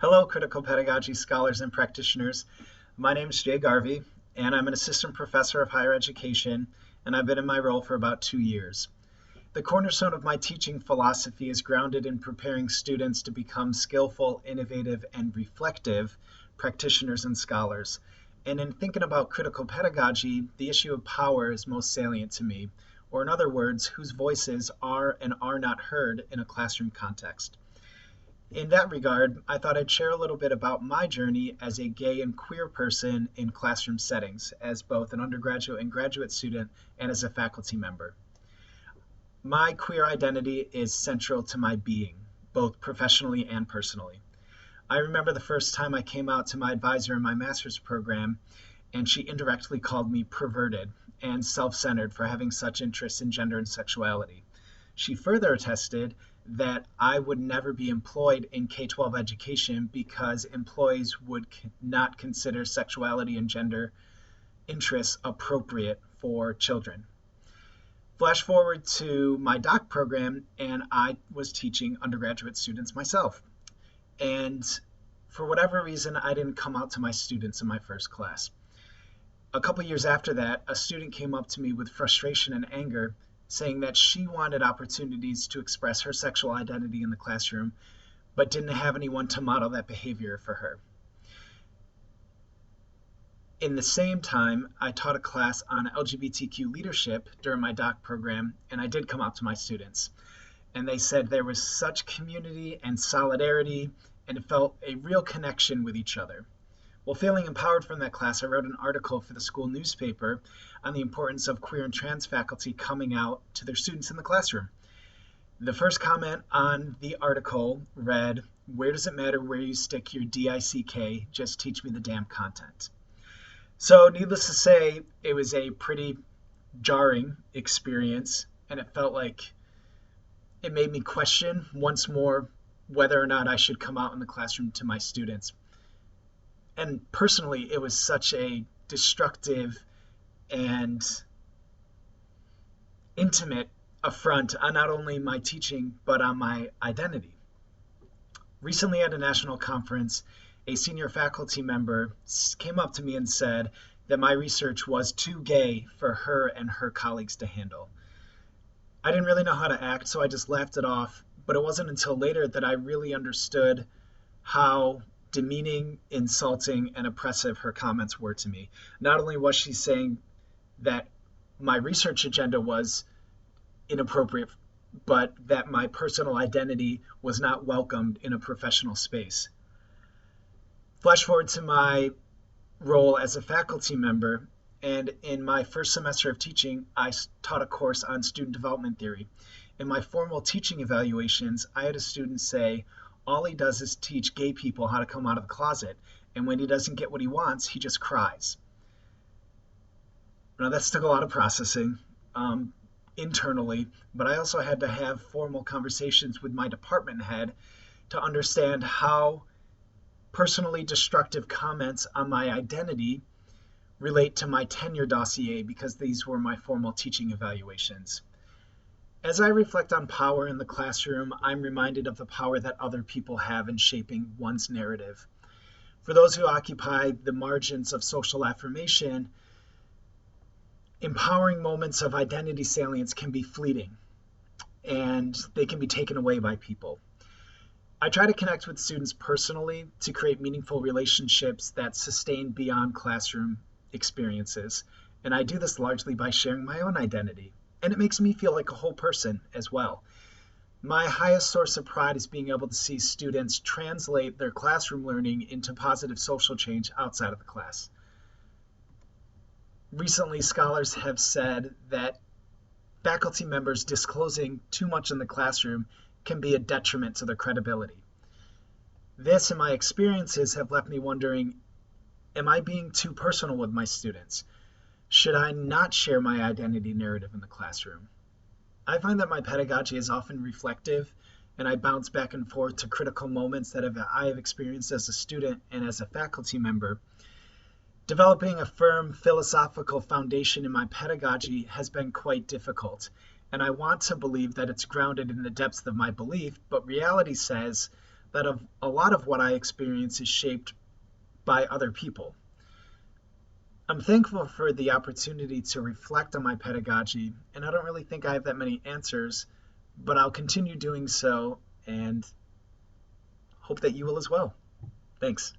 Hello, critical pedagogy scholars and practitioners. My name is Garvey, and I'm an assistant professor of higher education, and I've been in my role for about 2 years. The cornerstone of my teaching philosophy is grounded in preparing students to become skillful, innovative, and reflective practitioners and scholars. And in thinking about critical pedagogy, the issue of power is most salient to me, or in other words, whose voices are and are not heard in a classroom context. In that regard, I thought I'd share a little bit about my journey as a gay and queer person in classroom settings, as both an undergraduate and graduate student and as a faculty member. My queer identity is central to my being, both professionally and personally. I remember the first time I came out to my advisor in my master's program, and she indirectly called me perverted and self-centered for having such interest in gender and sexuality. She further attested that I would never be employed in K-12 education because employees would not consider sexuality and gender interests appropriate for children. Flash forward to my doc program, and I was teaching undergraduate students myself. And for whatever reason, I didn't come out to my students in my first class. A couple years after that, a student came up to me with frustration and anger, saying that she wanted opportunities to express her sexual identity in the classroom, but didn't have anyone to model that behavior for her. In the same time, I taught a class on LGBTQ leadership during my doc program, and I did come out to my students. And they said there was such community and solidarity, and it felt a real connection with each other. Well, feeling empowered from that class, I wrote an article for the school newspaper on the importance of queer and trans faculty coming out to their students in the classroom. The first comment on the article read, "Where does it matter where you stick your DICK? Just teach me the damn content." So needless to say, it was a pretty jarring experience, and it felt like it made me question once more whether or not I should come out in the classroom to my students. And personally, it was such a destructive and intimate affront on not only my teaching, but on my identity. Recently at a national conference, a senior faculty member came up to me and said that my research was too gay for her and her colleagues to handle. I didn't really know how to act, so I just laughed it off, but it wasn't until later that I really understood how demeaning, insulting, and oppressive her comments were to me. Not only was she saying that my research agenda was inappropriate, but that my personal identity was not welcomed in a professional space. Flash forward to my role as a faculty member, and in my first semester of teaching, I taught a course on student development theory. In my formal teaching evaluations, I had a student say, all he does is teach gay people how to come out of the closet, and when he doesn't get what he wants, he just cries. Now that took a lot of processing internally, but I also had to have formal conversations with my department head to understand how personally destructive comments on my identity relate to my tenure dossier, because these were my formal teaching evaluations. As I reflect on power in the classroom, I'm reminded of the power that other people have in shaping one's narrative. For those who occupy the margins of social affirmation, empowering moments of identity salience can be fleeting, and they can be taken away by people. I try to connect with students personally to create meaningful relationships that sustain beyond classroom experiences, and I do this largely by sharing my own identity. And it makes me feel like a whole person as well. My highest source of pride is being able to see students translate their classroom learning into positive social change outside of the class. Recently, scholars have said that faculty members disclosing too much in the classroom can be a detriment to their credibility. This and my experiences have left me wondering, am I being too personal with my students? Should I not share my identity narrative in the classroom? I find that my pedagogy is often reflective, and I bounce back and forth to critical moments that I have experienced as a student and as a faculty member. Developing a firm philosophical foundation in my pedagogy has been quite difficult, and I want to believe that it's grounded in the depths of my belief, but reality says that a lot of what I experience is shaped by other people. I'm thankful for the opportunity to reflect on my pedagogy, and I don't really think I have that many answers, but I'll continue doing so and hope that you will as well. Thanks.